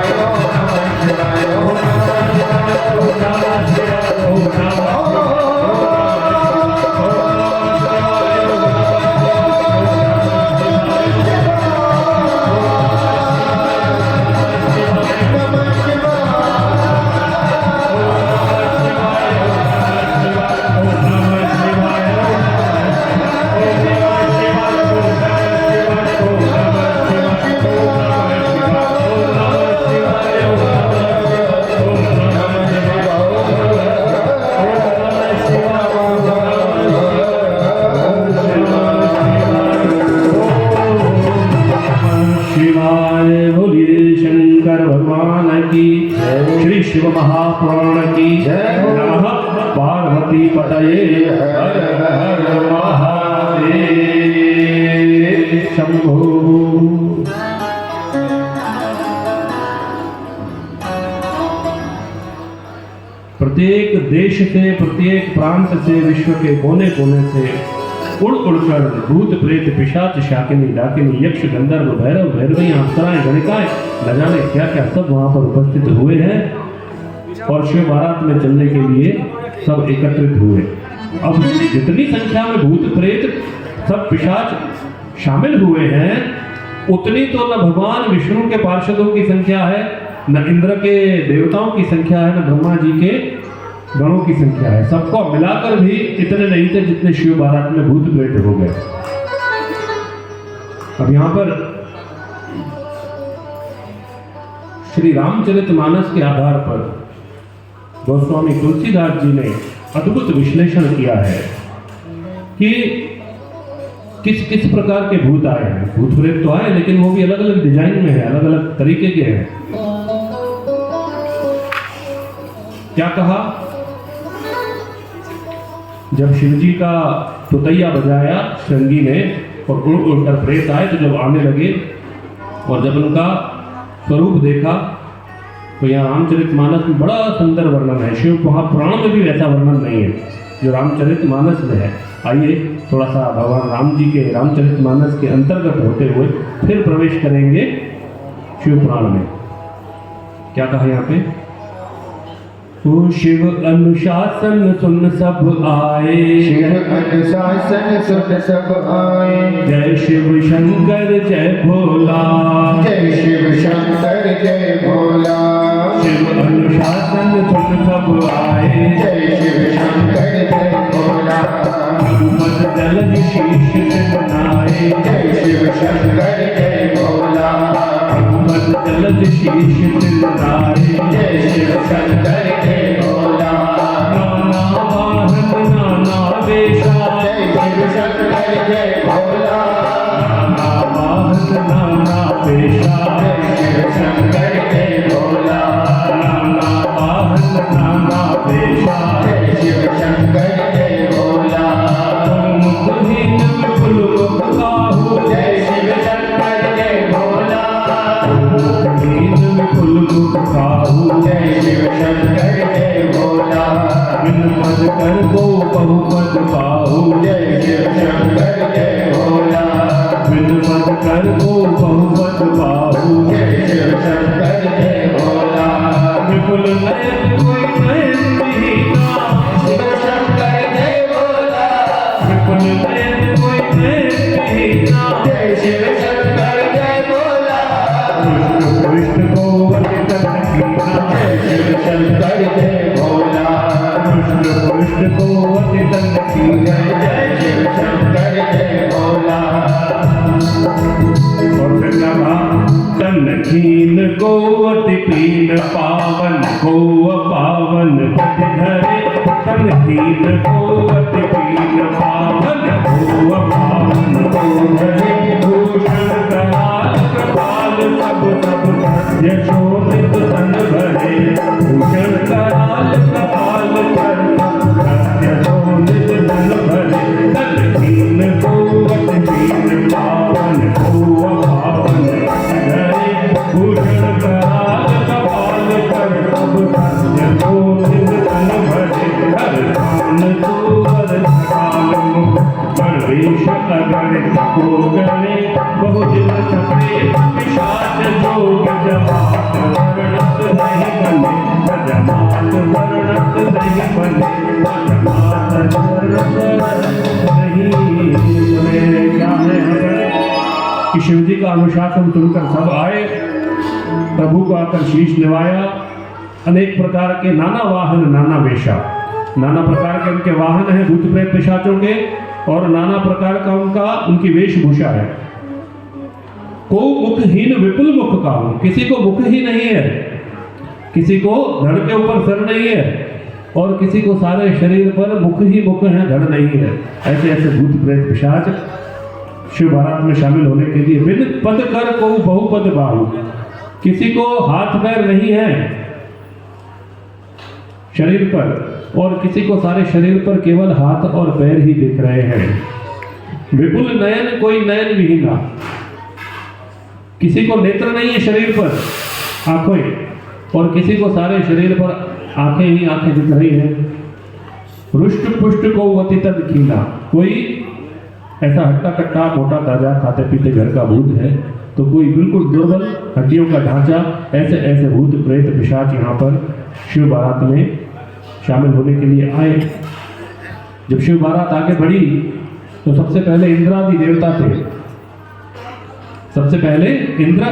शिवाय ओम नमः शिवाय ओम बोलिए शिव महापुराण की जय। नमः पार्वती पतये हर हर महादेव शंभो। प्रत्येक देश से, प्रत्येक प्रांत से, विश्व के कोने कोने से उड़ उड़कर भूत प्रेत पिशाच शाकिनी डाकिनी यक्ष गंधर्व भैरव भैरवी अप्सराएं गणिकाएं न जाने क्या क्या सब वहां पर उपस्थित हुए हैं और शिव बारात में चलने के लिए सब एकत्रित हुए। अब जितनी संख्या में भूत प्रेत सब पिशाच शामिल हुए हैं उतनी तो न भगवान विष्णु के पार्षदों की संख्या है, न इंद्र के देवताओं की संख्या है, न ब्रह्मा जी के गणों की संख्या है। सबको मिलाकर भी इतने नहीं थे जितने शिव बारात में भूत प्रेत हो गए। अब यहां पर श्री रामचरितमानस के आधार पर गोस्वामी तुलसीदास जी ने अद्भुत विश्लेषण किया है कि किस किस प्रकार के भूत आए हैं। भूत प्रेत तो आए लेकिन वो भी अलग अलग डिजाइन में है, अलग अलग तरीके के हैं। क्या कहा, जब शिवजी का तुतैया बजाया श्रृंगी ने और उड़ उड़कर प्रेत आए तो जब आने लगे और जब उनका स्वरूप देखा तो यहाँ रामचरितमानस में बड़ा सुंदर वर्णन है। शिव महापुराण में भी वैसा वर्णन नहीं है जो रामचरितमानस में है। आइए थोड़ा सा भगवान राम जी के रामचरितमानस के अंतर्गत होते हुए फिर प्रवेश करेंगे शिव पुराण में। क्या कहा यहाँ पे, ओ शिव अनुशासन सुन सब आए, शिव अनुशासन सुन सब आए। जय शिव शंकर जय भोला, जय शिव शंकर जय भोला। शिव अनुशासन सुन सब आए, जय शिव शंकर जय भोला। मद जल शीश बनाए, जय शिव शंकर जय भोला। मद जल शीश बनाए, जय शिव शंकर जय भोला। नाना वाहन नाना वेशा, जय शिव शंकर जय भोला। नाना वाहन नाना वेशा, जय शिव शंकर जय भोला। नाना वाहन नाना वेशा, जय शिव शंकर जय भोला। मुखहीन विपुल मुख काहू, जय शिव शंकर जय भोला। मुखहीन विपुल मुख काहू, जय शिव शंकर जय भोला। बिन पद कर गो बहुपद पाहू, जय शिव शंकर जय भोला। बिन पद कर गो बहुपद पाहू, जय शिव शंकर जय भोला। विपुल नयन कोई नयन विहीना, शिव शंकर जय भोला। विपुल नयन कोई नयन विहीना, जय शिव शंकर जय भोला। कृष्ण को वंदित कीना, जय शिव शंकर जय भोला। कृष्ण को वंदित कीना। जय शिव शंकर जय भोला। और फिर क्या कहा, तन खीन को अति पीन पावन को पावन पद धरे, तन खीन को अति पीन पावन को पावन को धरे। भूषण कराल कृपाल सब सब सत्य शोभित तन भरे, भूषण कराल कृपाल कर सत्य शोभित तन भरे। तन खीन को अति पीन पावन को पावन धरे, भूषण कराल कपाल कर सब सत्य शोभित तन भरे। हर स्थान तो हर काल मुख गणवेश अगणित को गणे, बहुदिन सपने पिशाच जोग जमात वर्णत नहीं बने, जमात वर्णत नहीं बने, जमात वर्णत नहीं बने। क्या है कि शिव जी का अनुशासन सुनकर सब आए, प्रभु को आकर शीश निवाया। अनेक प्रकार के नाना वाहन नाना वेशा, नाना प्रकार के उनके वाहन हैं भूत प्रेत पिशाचों के, और नाना प्रकार का उनकी वेशभूषा है। को मुखहीन विपुल मुख का हूं, किसी को मुख ही नहीं है, किसी को धड़ के ऊपर सर नहीं है, और किसी को सारे शरीर पर मुख ही मुख है, धड़ नहीं है। ऐसे ऐसे भूत प्रेत पिशाच शिव बारात में शामिल होने के लिए बिन पद कर को बहुपद बाहु, किसी को हाथ पैर नहीं है, शरीर पर, और किसी को सारे शरीर पर केवल हाथ और पैर ही दिख रहे हैं। विपुल नयन कोई नयन विहीना, किसी को नेत्र नहीं है शरीर पर, आंखें, और किसी को सारे शरीर पर आंखें ही आंखें दिख रही हैं। रुष्ट पुष्ट को वती तद खीना, कोई ऐसा हट्टा कट्टा मोटा ताजा खाते पीते घर का भूत है, तो कोई बिल्कुल दुर्बल हड्डियों का ढांचा। ऐसे ऐसे भूत प्रेत पिशाच यहाँ पर शिव बारात में शामिल होने के लिए आए। जब शिव बारात आगे बढ़ी तो सबसे पहले इंद्रादि देवता थे। सबसे पहले इंद्र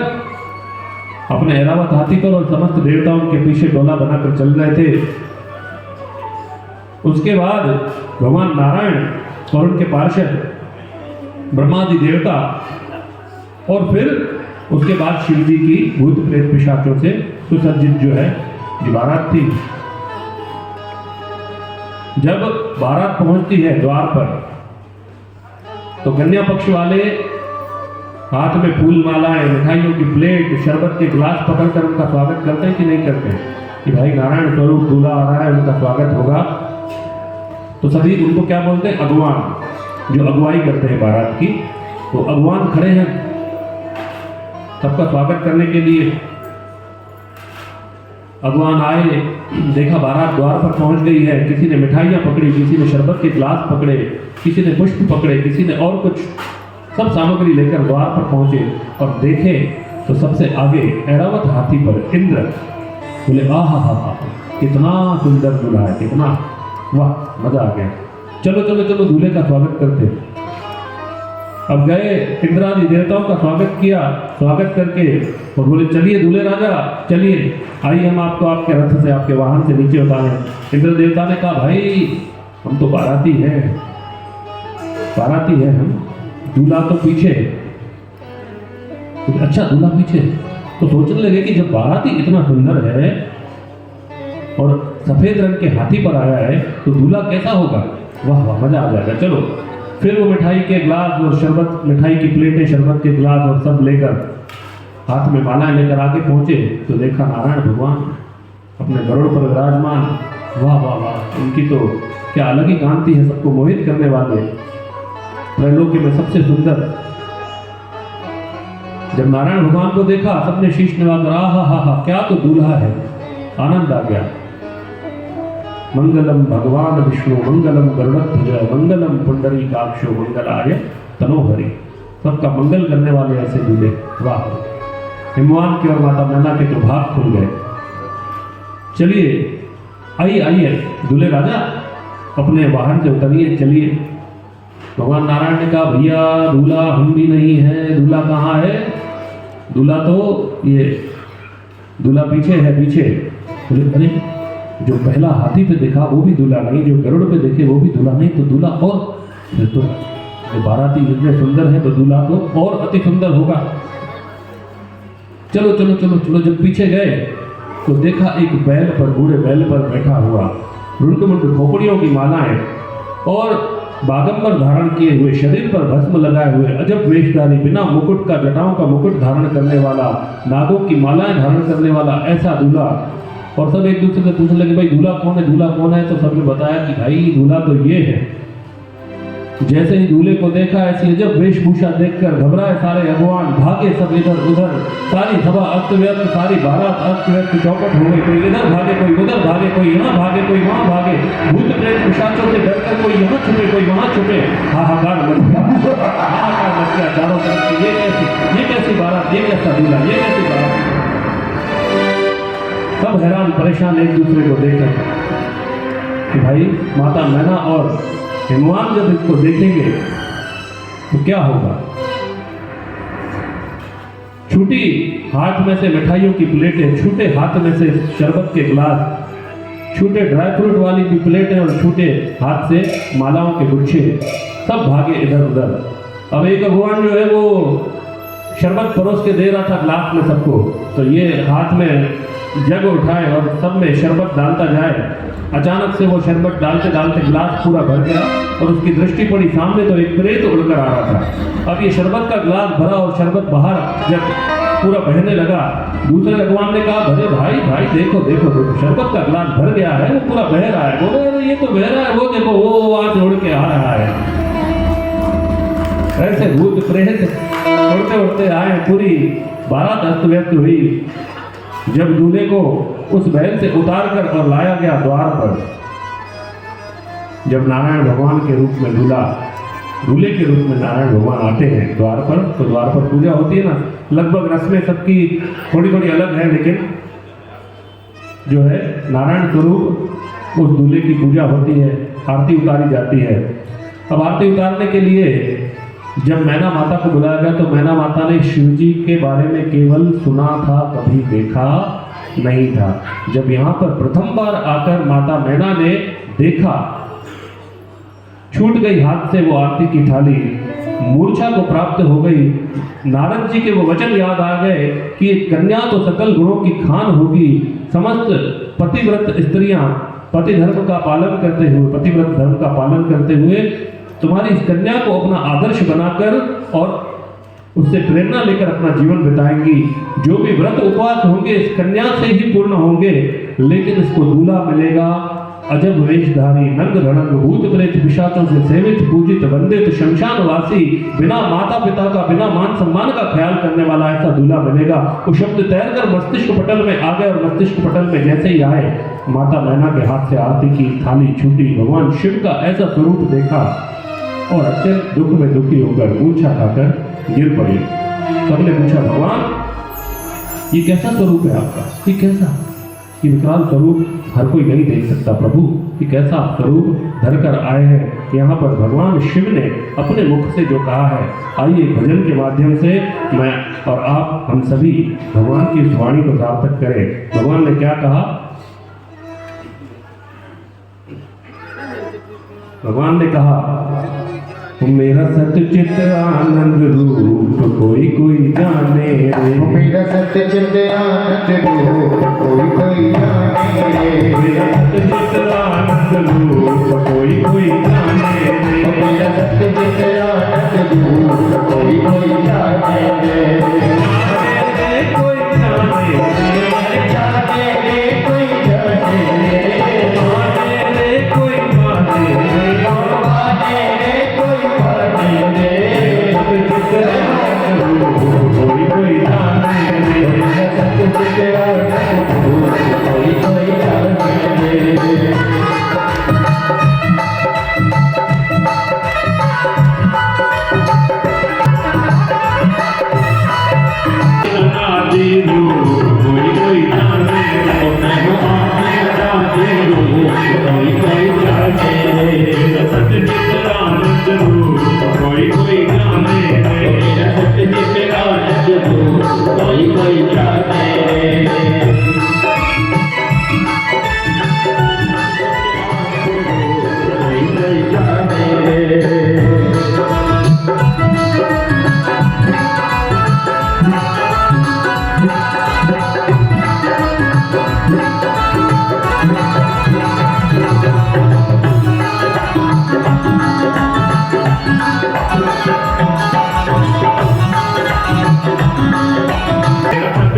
अपने ऐरावत हाथी पर और समस्त देवताओं के पीछे डोला बनाकर चल रहे थे। उसके बाद भगवान नारायण और उनके पार्षद ब्रह्मादि देवता, और फिर उसके बाद शिव जी की भूत प्रेत पिशाचों से सुसज्जित जो है बारात थी। जब बारात पहुंचती है द्वार पर तो कन्या पक्ष वाले हाथ में फूल मालाएं, मिठाइयों की प्लेट, शरबत के गिलास पकड़कर उनका स्वागत करते हैं कि नहीं करते कि भाई नारायण स्वरूप दूल्हा आ रहा है, उनका स्वागत होगा। तो सभी उनको क्या बोलते हैं? अगवान, जो अगुवाई करते हैं बारात की। तो अगवान खड़े हैं सबका स्वागत करने के लिए। अगवान आए, देखा बारात द्वार पर पहुंच गई है। किसी ने मिठाइयाँ पकड़ी, किसी ने शरबत के गिलास पकड़े, किसी ने पुष्प पकड़े, किसी ने और कुछ, सब सामग्री लेकर द्वार पर पहुंचे और देखे तो सबसे आगे ऐरावत हाथी पर इंद्र। बोले आहा हा, कितना सुंदर दूल्हा है, कितना वाह, मजा आ गया, चलो चलो चलो दूल्हे का स्वागत करते। अब गए, इंद्रादि देवताओं का स्वागत किया, स्वागत करके और बोले चलिए दूल्हे राजा चलिए, आइए हम आपको आपके रथ से, आपके वाहन से नीचे उतारें। इंद्र देवता ने कहा भाई हम तो बाराती हैं, बाराती हैं हम, दूल्हा तो पीछे। अच्छा दूल्हा पीछे, तो सोचने लगे कि जब बाराती इतना सुंदर है और सफेद रंग के हाथी पर आया है तो दूल्हा कैसा होगा, वाह वाह मजा आ जाएगा, चलो। फिर वो मिठाई के गिलास और शरबत, मिठाई की प्लेटें, शरबत के गिलास और सब लेकर हाथ में मालाएं लेकर आगे पहुंचे तो देखा नारायण भगवान अपने गरुड़ पर विराजमान। वाह वाह वाह, उनकी तो क्या अलग ही कांति है, सबको मोहित करने वाले, त्रैलोक्य में सबसे सुंदर। जब नारायण भगवान को देखा सबने शीश नवाकर आहा हा हा, क्या तो दूल्हा है, आनंद आ गया। मंगलम भगवान विष्णु मंगलम गरुड़ध्वज मंगलम पुंडरीकाक्षो मंगलाय तनोहरि, सबका मंगल करने वाले ऐसे दूल्हे। वाह, हिमवान की और माता नैना के तो भाग खुल गए। चलिए आइए आइए दूल्हे राजा अपने वाहन से उतरिए, चलिए। भगवान नारायण ने कहा भैया दूल्हा हम भी नहीं है, दूल्हा कहाँ है? दूल्हा तो ये दूल्हा पीछे है, पीछे। बोले अरे जो पहला हाथी पे देखा वो भी दूल्हा नहीं, जो गरुड़ पे देखे वो भी दूल्हा नहीं, तो दूल्हा और फिर तो जो बाराती जितने सुंदर है तो दूल्हा तो और अति सुंदर होगा। चलो चलो चलो चलो। जब पीछे गए तो देखा एक बैल पर, बूढ़े बैल पर बैठा हुआ, रुंड मुंड खोपड़ियों की मालाएं और बागंबर धारण किए हुए, शरीर पर भस्म लगाए हुए, अजब वेशधारी, बिना मुकुट का, जटाओं का मुकुट धारण करने वाला, नागों की मालाएं धारण करने वाला ऐसा दूल्हा। और सब एक दूसरे से पूछने लगे भाई दूल्हा कौन है, दूल्हा कौन है? तो सबने बताया कि भाई दूल्हा तो ये है। जैसे ही दूल्हे को देखा ऐसी अजब वेशभूषा देखकर घबराए सारे अगवान, भागे सब इधर उधर, सारी सभा अस्त व्यस्त, सारी बारात अस्त व्यस्त, चौपट हो गई। कोई इधर भागे, कोई उधर भागे, कोई यहाँ भागे, कोई वहाँ भागे, भूत प्रेत पिशाचों से डरकर कोई यहाँ छुपे, कोई वहाँ छुपे। हाहाकार मच गया, हाहाकार मच गया चारों तरफ। ये कैसी बारात, ये कैसा दूल्हा, ये कैसी बारात। सब हैरान परेशान एक दूसरे को देखकर कि भाई माता नैना और हिमवान जब इसको देखेंगे तो क्या होगा। छूटी हाथ में से मिठाइयों की प्लेटें, छूटे हाथ में से शरबत के गिलास, छूटे ड्राई फ्रूट वाली भी प्लेटें और छूटे हाथ से मालाओं के गुच्छे, सब भागे इधर उधर। अब एक भगवान जो है वो शरबत परोस के दे रहा था ग्लास में सबको, तो ये हाथ में जग उठाए और सब में शरबत डालता जाए। अचानक से वो शरबत डालते डालते गिलास पूरा भर गया और उसकी दृष्टि पड़ी सामने तो एक प्रेत उड़कर आ रहा था। अब ये शरबत का गिलास भरा और शरबत बाहर जब पूरा बहने लगा। दूसरे भगवान ने कहा अरे भाई भाई देखो देखो देखो शरबत का गिलास भर गया है, वो पूरा बह रहा है। बोले अरे ये तो बह रहा है, वो देखो वो वहां छोड़ के आ रहा है। ऐसे भूत प्रेत उड़ते उड़ते आए, पूरी बारात अस्त व्यस्त हुई। जब दूल्हे को उस बैल से उतार कर और लाया गया द्वार पर, जब नारायण भगवान के रूप में दूल्हे के रूप में नारायण भगवान आते हैं द्वार पर, तो द्वार पर पूजा होती है ना। लगभग रस्में सबकी थोड़ी थोड़ी अलग है, लेकिन जो है नारायण स्वरूप उस दूल्हे की पूजा होती है, आरती उतारी जाती है। अब आरती उतारने के लिए जब मैना माता को बुलाया गया, तो मैना माता ने शिव जी के बारे में केवल सुना था, कभी देखा नहीं था। जब यहाँ पर प्रथम बार आकर माता मैना ने देखा, छूट गई हाथ से वो आरती की थाली, मूर्छा को प्राप्त हो गई। नारद जी के वो वचन याद आ गए कि एक कन्या तो सकल गुणों की खान होगी। समस्त पतिव्रत स्त्रियां पति धर्म का पालन करते हुए, पतिव्रत धर्म का पालन करते हुए तुम्हारी इस कन्या को अपना आदर्श बनाकर और उससे प्रेरणा लेकर अपना जीवन बिताएंगी। जो भी व्रत उपवास होंगे इस कन्या से ही पूर्ण होंगे, लेकिन इसको दूल्हा मिलेगा अजब वेशधारी, नंग धड़ंग, भूत प्रेत पिशाचों से सेवित पूजित वंदित शमशानवासी, बिना माता पिता का, बिना मान सम्मान का ख्याल करने वाला ऐसा दूल्हा मिलेगा। वो शब्द तैरकर मस्तिष्क पटल में आ गए, और मस्तिष्क पटल में जैसे ही आए, माता मैना के हाथ से आरती की थाली छूटी। भगवान शिव का ऐसा स्वरूप देखा और अत्यंत दुख में दुखी होकर मूर्छा खाकर गिर पड़े। सबने पूछा भगवान ये कैसा स्वरूप है आपका, ये कैसा, ये विकराल स्वरूप हर कोई नहीं देख सकता प्रभु, ये कैसा स्वरूप धरकर आए हैं। यहाँ पर भगवान शिव ने अपने मुख से जो कहा है, आइए भजन के माध्यम से मैं और आप हम सभी भगवान की इस वाणी को सार्थक करें। भगवान ने क्या कहा? भगवान ने कहा मेरा सतचित आनंद रूप कोई कोई जाने रे, मेरा सतचित आनंद रूप कोई कोई जाने रे, मेरा सतचित आनंद रूप कोई कोई जाने रे, मेरा सतचित आनंद रूप कोई कोई जाने रे, कोई जाने रे, जाने रे कोई जाने रे, कोई माने रे, माने रे कोई माने रे, कोई कोई जाने रे, मेरा सतचित आनंद रूप कोई कोई जाने रे। आदि रूप कोई कोई जाने रे, आदि रूप कोई कोई जाने रे, सतचित आनंद रूप कोई कोई जाने रे, सतचित आनंद रूप कोई कोई जाने रे, कोई कोई जाने रे।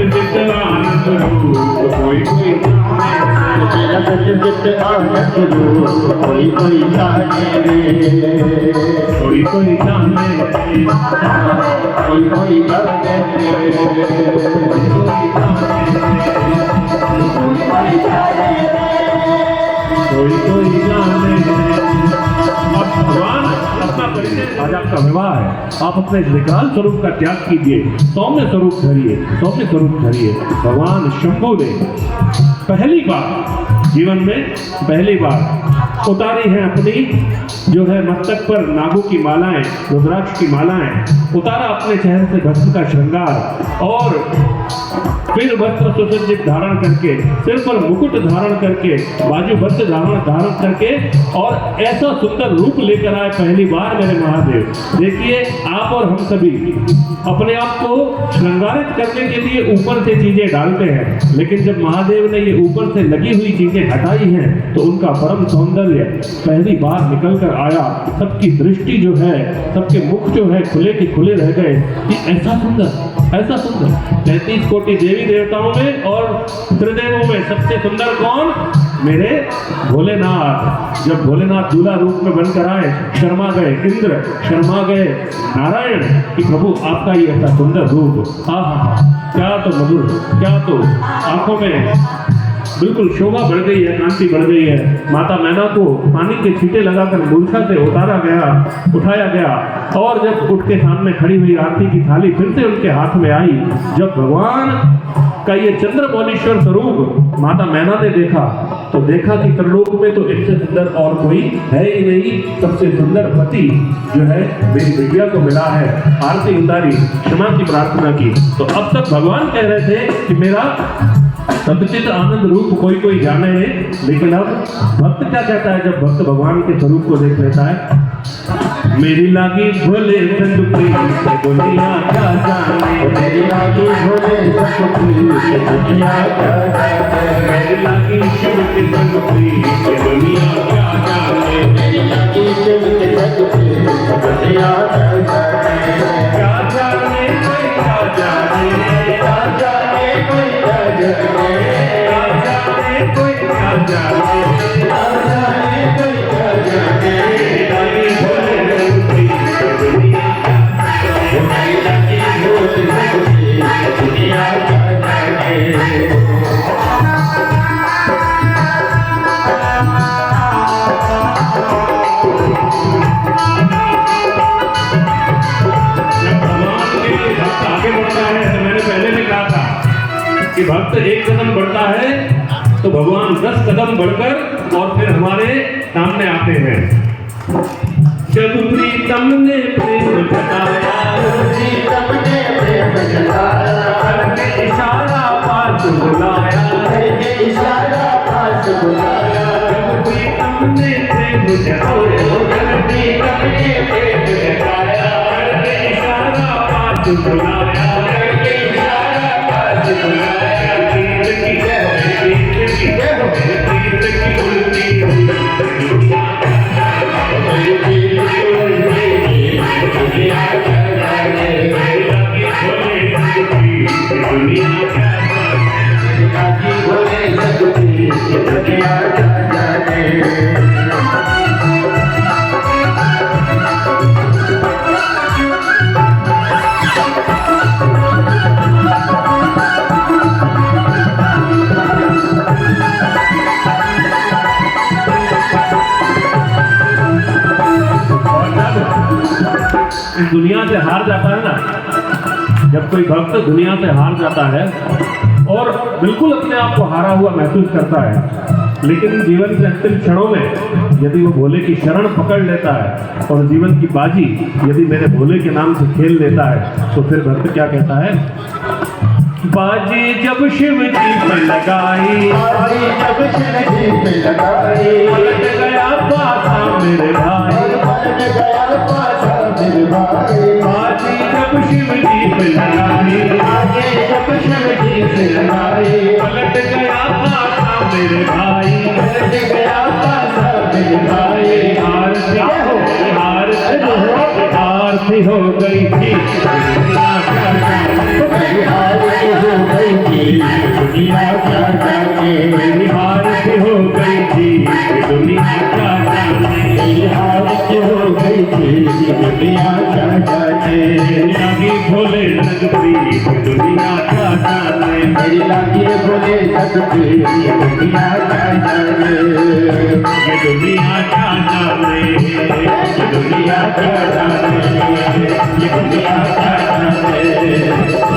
सतचित आनंद रूप कोई कोई मेरा सतचित आनंद रूप कोई कोई जाने रे, कोई कोई जाने रे, कोई कोई जाने रे, कोई कोई जाने रे। अब भगवान अपना परिचय, आज आपका विवाह है, आप अपने विकराल स्वरूप का त्याग कीजिए, सौम्य स्वरूप धरिए, सौम्य स्वरूप धरिए। भगवान शंभु ने पहली बार जीवन में पहली बार उतारी है अपनी जो है मस्तक पर नागों की मालाएं, रुद्राक्ष की मालाएं, उतारा अपने चेहरे से भस्म का श्रृंगार, और फिर वस्त्र सुसज्जित धारण करके, सिर पर मुकुट धारण करके, बाजूबंद धारण करके, और ऐसा सुंदर रूप लेकर आए पहली बार मेरे महादेव। देखिए आप और हम सभी अपने आप को श्रृंगारित करने के लिए ऊपर से चीजें डालते हैं, लेकिन जब महादेव ने ये ऊपर से लगी हुई चीजें हटाई हैं तो उनका परम सौंदर्य पहली बार निकल कर आया। सबकी दृष्टि जो है, सबके मुख जो है खुले के खुले रह गए कि ऐसा सुंदर, ऐसा सुंदर 33 कोटि देवी देवताओं में और त्रिदेवों में सबसे सुंदर कौन? मेरे भोलेनाथ। जब भोलेनाथ दूल्हा रूप में बनकर आए, शर्मा गए इंद्र, शर्मा गए नारायण कि प्रभु आपका ही ऐसा सुंदर रूप, आहा क्या तो मधुर, क्या तो आंखों में बिल्कुल शोभा बढ़ गई है, कांति बढ़ गई है। माता मैना को पानी के छींटे लगाकर मूर्छा से उठाया गया और जब उठ के सामने खड़ी हुई आरती की थाली फिर से उनके हाथ में आई, जब भगवान का ये चंद्रमौलीश्वर स्वरूप माता मैना ने देखा तो देखा कि त्रिलोक में तो इससे सुंदर और कोई है ही नहीं। सबसे सुंदर पति जो है मेरी बिटिया को मिला है। आरती उतारी, क्षमा की प्रार्थना की। तो अब तक भगवान कह रहे थे कि मेरा सदचित आनंद रूप कोई जाने, लेकिन अब भक्त क्या कहता है जब भक्त भगवान के स्वरूप को देख लेता है? मेरी लागी भोले संतुप्री से दुनिया क्या जाने, मेरी लागी भोले संतुप्री से दुनिया क्या जाने, मेरी लागी शिव की संतुप्री से दुनिया क्या जाने, मेरी लागी शिव की संतुप्री से दुनिया क्या जाने, क्या जाने कोई क्या जाने, क्या जाने कोई क्या जाने, क्या जाने कोई क्या जाने, मेरी लागी भोले संतुप्री से दुनिया मेरी लागी भोले संतुप्री से दुनिया क्या जाने। कि भक्त एक कदम बढ़ता है तो भगवान 10 कदम बढ़कर और फिर हमारे सामने आते हैं। जब प्रीतम ने प्रेम जताया, प्रीतम ने प्रेम जताया, करके इशारा पास बुलाया, करके इशारा पास बुलाया। जब प्रीतम ने प्रेम जताया, जब प्रीतम ने प्रेम जताया, करके इशारा पास बुलाया, करके इशारा पास बुलाया। दुनिया से हार जाता है ना, जब कोई भक्त दुनिया से हार जाता है और बिल्कुल अपने आप को हारा हुआ महसूस करता है, लेकिन जीवन के अंतिम क्षणों में यदि वो भोले की शरण पकड़ लेता है और जीवन की बाजी यदि मेरे भोले के नाम से खेल लेता है तो फिर भक्त क्या कहता है? बाजी जब शिव जी पे लगाई, बाजी जब शिव जी पे लगाई, पलट गया पासा मेरे भाई, पलट गया पासा मेरे भाई। बाजी जब शिव जी पे लगाई, बाजी जब शिव जी पे लगाई, पलट गया पासा मेरे भाई, पलट गया पासा मेरे भाई। आरती हो गई थी, दुनिया क्या जाने, मेरी आरती हो गई थी, दुनिया क्या जाने, मेरी आरती हो गई थी, दुनिया क्या जाने। मेरी लागी भोले संतुप्री दुनिया क्या जाने, मेरी लागी भोले संतुप्री दुनिया क्या जाने। ये दुनिया क्या जाने, ये दुनिया क्या जाने, ये दुनिया क्या जाने,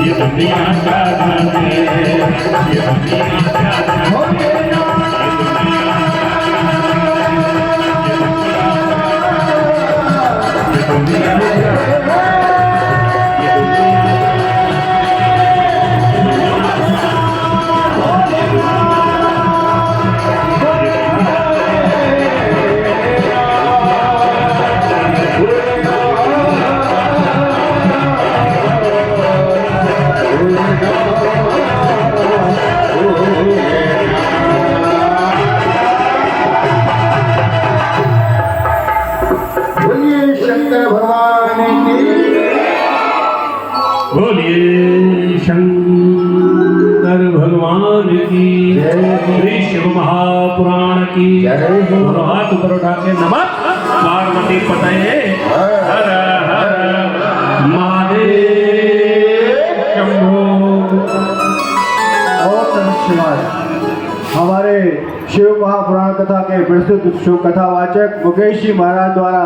ये दुनिया क्या जाने, ये दुनिया क्या जाने। भगवान की दोनों हाथ ऊपर उठा के नमः पार्वती पतये हर हर महादेव शंभो। ओम नमः शिवाय। हमारे शिव महापुराण कथा के प्रसिद्ध शिव कथावाचक मुकेश जी महाराज द्वारा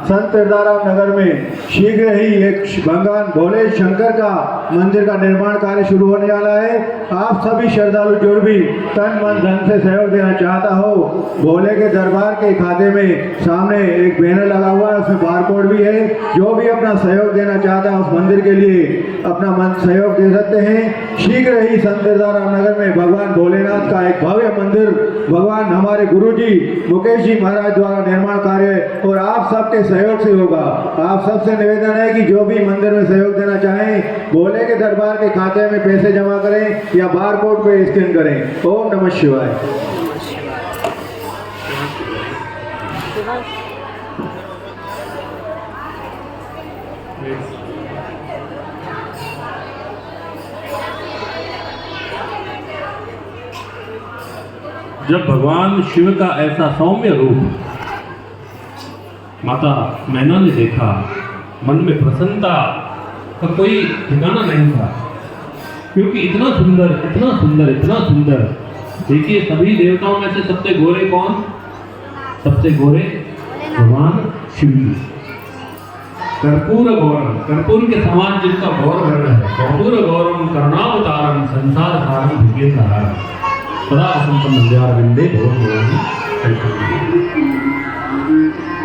संत हिरदाराम नगर में शीघ्र ही एक भगवान भोले शंकर का मंदिर का निर्माण कार्य शुरू होने वाला है। आप सभी श्रद्धालु जो भी तन मन धन से सहयोग देना चाहता हो, भोले के दरबार के खाते में सामने एक बैनर लगा हुआ है, उसमें बारकोड भी है। जो भी अपना सहयोग देना चाहता है उस मंदिर के लिए अपना मन सहयोग दे सकते हैं। शीघ्र ही संत हिरदाराम नगर में भगवान भोलेनाथ का एक भव्य मंदिर भगवान हमारे गुरुजी मुकेश जी महाराज द्वारा निर्माण कार्य और आप सबके सहयोग से होगा। आप सबसे निवेदन है कि जो भी मंदिर में सहयोग देना चाहें, भोले के दरबार के खाते में पैसे जमा करें या बारकोड पे स्कैन करें। ओम नमः शिवाय। जब भगवान शिव का ऐसा सौम्य रूप माता मैना ने देखा, मन में प्रसन्नता का कोई ठिकाना नहीं था, क्योंकि इतना सुंदर इतना सुंदर इतना सुंदर। देखिए, सभी देवताओं में से सबसे गोरे कौन? सबसे गोरे भगवान शिव जी। कर्पूर गौरम, कर्पूर के समान जिनका गौर वर्ण है। कर्पूर गौरम करुणावतारम संसार सारम भिज्ञेन्द्रहारम सदा वसंतम विंदे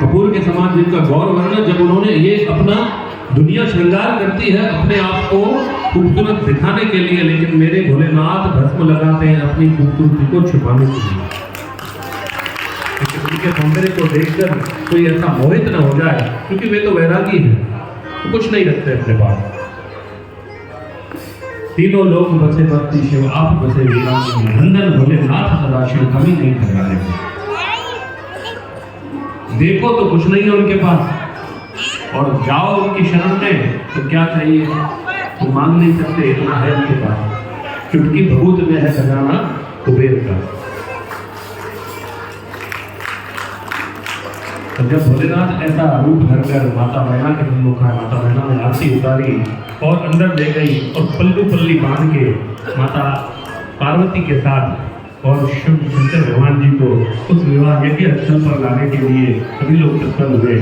कपूर के समान जिनका गौर वर्ण। जब उन्होंने ये अपना दुनिया श्रृंगार करती है अपने आप को खूबसूरत दिखाने के लिए, लेकिन मेरे भोलेनाथ भस्म लगाते हैं अपनी खूबसूरती को छुपाने के लिए। उनके सौंदर्य को देखकर कोई ऐसा मोहित न हो जाए, क्योंकि वे तो वैरागी हैं, तो कुछ नहीं रखते अपने पास। तीनों लोग बसे भक्ति शिव आप बसे वीरांगनी, नंदन भोलेनाथ सदाशिव कमी नहीं करवाने। देखो तो कुछ नहीं है उनके पास, और जाओ उनकी शरण में तो क्या चाहिए तो मांग नहीं सकते, इतना है उनके पास। चुटकी भभूत में है खजाना कुबेर का। तो जब भोलेनाथ ऐसा रूप धरकर माता मैना के सम्मुख आए, माता मैना ने आरती उतारी और अंदर ले गई और पल्लू पल्ली बांध के माता पार्वती के साथ और शिव शंकर भगवान जी को उस विवाह यज्ञ स्थल पर लाने के लिए सभी लोग तत्पर हुए।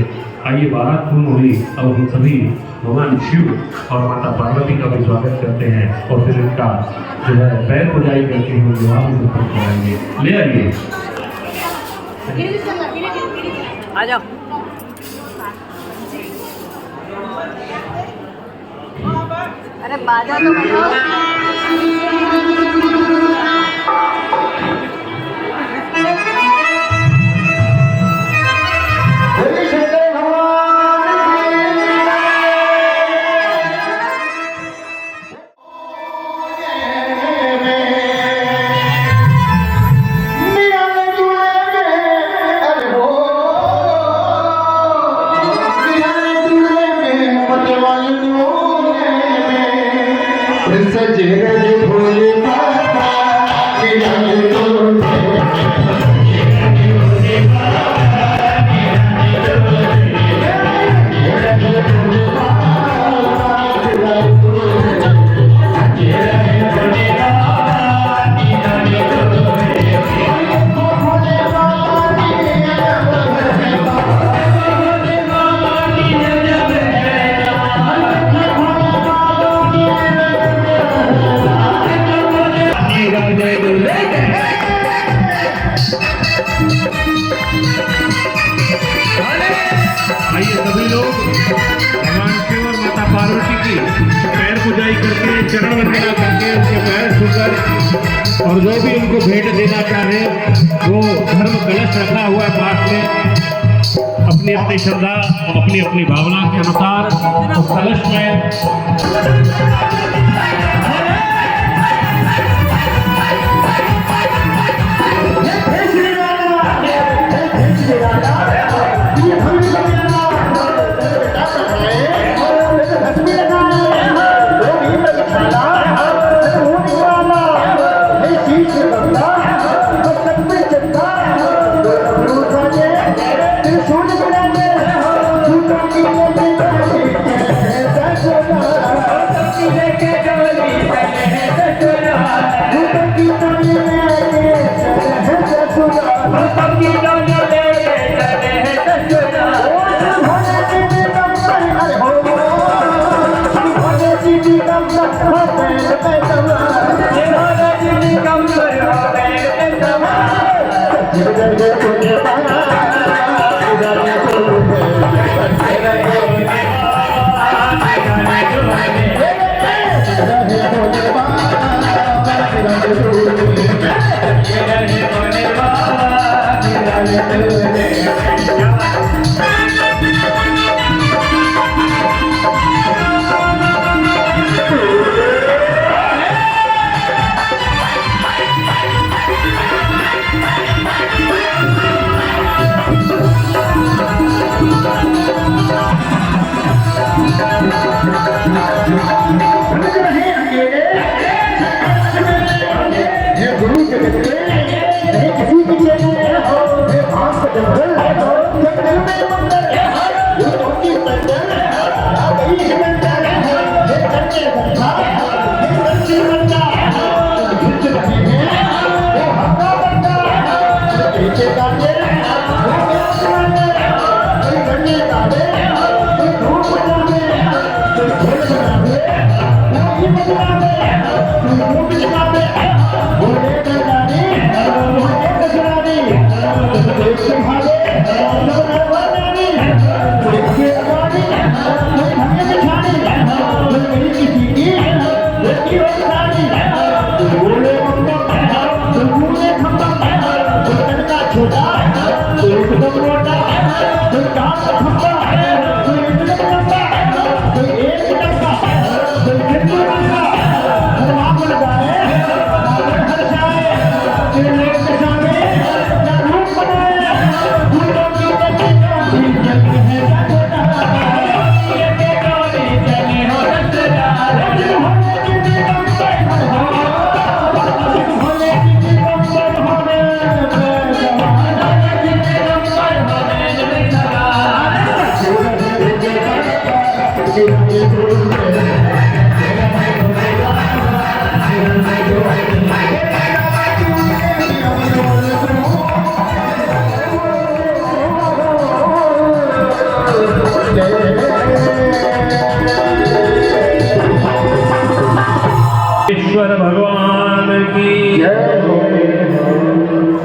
आइए बारात पूर्ण हुई। अब हम सभी भगवान शिव और माता पार्वती का भी स्वागत करते हैं और फिर इनका जो है पैर पुजाई करके हम विवाह में सफल कराएंगे। ले आइए, आ जाओ। अरे बाजा तो बजाओ। आइए सभी लोग भगवान शिव और माता पार्वती की पैर पुजाई करके, चरण वंदना करके, उनके पैर छूकर और जो भी उनको भेंट देना चाहे वो धर्म कलश रखा हुआ है पास में, अपनी अपनी श्रद्धा और अपनी अपनी भावना के अनुसार उस कलश में की डोली लेके चले हैं ससुराल। भोले जी दिगंबर हर हो, भोले जी दिगंबर हो बैठ पे सवार, भोले जी दिगंबर हो बैठ पे सवार। जय जय भोले बाबा, जय जय भोले बाबा, जय जय भोले बाबा, ईश्वर भगवान की जय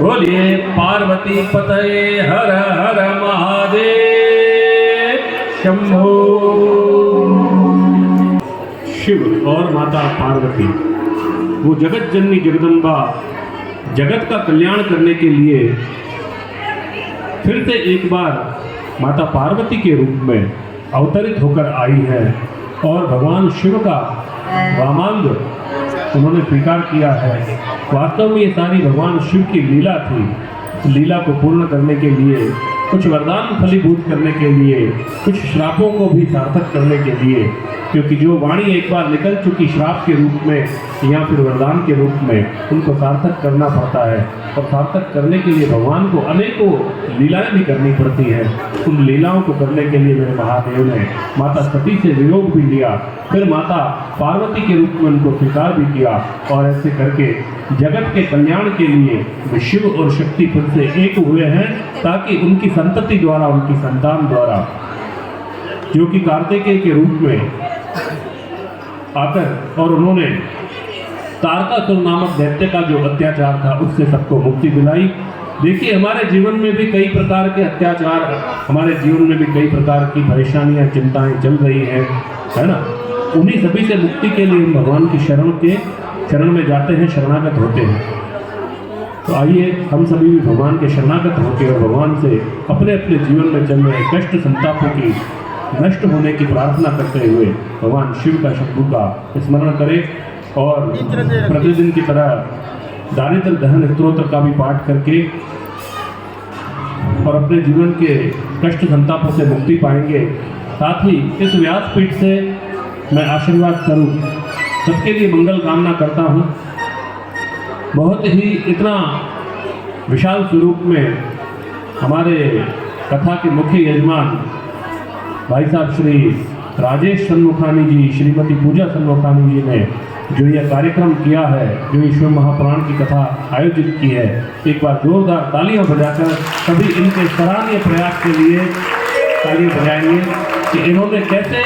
बोलिए पार्वती पतये हर हर महादेव शंभो। शिव और माता पार्वती वो जगत जननी जगदम्बा जगत का कल्याण करने के लिए फिर से एक बार माता पार्वती के रूप में अवतरित होकर आई है और भगवान शिव का वामांग उन्होंने स्वीकार किया है। वास्तव में ये सारी भगवान शिव की लीला थी। इस लीला को पूर्ण करने के लिए, कुछ वरदान फलीभूत करने के लिए, कुछ श्रापों को भी सार्थक करने के लिए, क्योंकि जो वाणी एक बार निकल चुकी श्राप के रूप में या फिर वरदान के रूप में, उनको सार्थक करना पड़ता है और सार्थक करने के लिए भगवान को अनेकों लीलाएं भी करनी पड़ती हैं। उन लीलाओं को करने के लिए मेरे महादेव ने माता सती से वियोग भी लिया, फिर माता पार्वती के रूप में उनको स्वीकार भी किया और ऐसे करके जगत के कल्याण के लिए वे शिव और शक्ति फिर से एक हुए हैं, ताकि उनकी संतति द्वारा, उनकी संतान द्वारा, जो कि कार्तिकेय के रूप में आकर और उन्होंने तारकासुर नामक दैत्य का जो अत्याचार था उससे सबको मुक्ति दिलाई। देखिए हमारे जीवन में भी कई प्रकार के अत्याचार, हमारे जीवन में भी कई प्रकार की परेशानियां, चिंताएं चल रही हैं, है ना। उन्हीं सभी से मुक्ति के लिए हम भगवान की शरण में जाते हैं, शरणागत होते हैं। तो आइए हम सभी भी भगवान के शरणागत होकर और भगवान से अपने अपने जीवन में चल रहे कष्ट संतापों की नष्ट होने की प्रार्थना करते हुए भगवान शिव का, शंभू का स्मरण करें और प्रतिदिन की तरह दारिद्र दहन स्तोत्र का भी पाठ करके और अपने जीवन के कष्ट संतापों से मुक्ति पाएंगे। साथ ही इस व्यासपीठ से मैं आशीर्वाद स्वरूप सबके लिए मंगल कामना करता हूँ। बहुत ही इतना विशाल स्वरूप में हमारे कथा के मुख्य यजमान भाई साहब श्री राजेश सन्मुखानी जी, श्रीमती पूजा सन्मुखानी जी ने जो यह कार्यक्रम किया है, जो ये शिव महापुराण की कथा आयोजित की है, एक बार जोरदार तालियां बजाकर सभी इनके सराहनीय प्रयास के लिए तालियां बजाएंगे कि इन्होंने कैसे,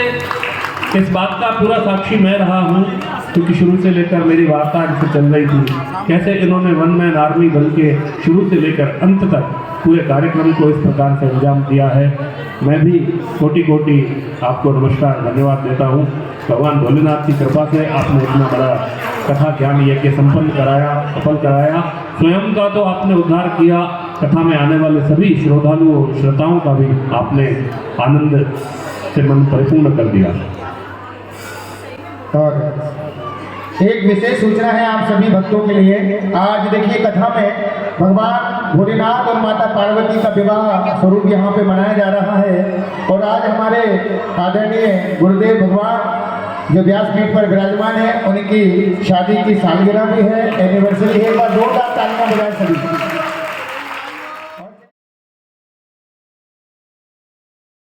इस बात का पूरा साक्षी मैं रहा हूँ क्योंकि शुरू से लेकर मेरी वार्ता जिससे चल रही थी, कैसे इन्होंने वन मैन आर्मी बन के शुरू से लेकर अंत तक पूरे कार्यक्रम को इस प्रकार से अंजाम दिया है। मैं भी कोटि कोटि आपको नमस्कार धन्यवाद देता हूँ। भगवान भोलेनाथ की कृपा से आपने इतना बड़ा कथा ज्ञान यज्ञ संपन्न कराया, सफल कराया। स्वयं का तो आपने उद्धार किया, कथा में आने वाले सभी श्रोतालुओं श्रोताओं का भी आपने आनंद से मन परिपूर्ण कर दिया। और एक विशेष सूचना है आप सभी भक्तों के लिए। आज देखिए कथा में भगवान भोलेनाथ और माता पार्वती का विवाह स्वरूप यहाँ पे मनाया जा रहा है। और आज हमारे आदरणीय गुरुदेव भगवान जो व्यासपीठ पर विराजमान है, उनकी शादी की सालगिरह भी है, एनिवर्सरी है। एक बार जोरदार तालियां बजाएं सभी।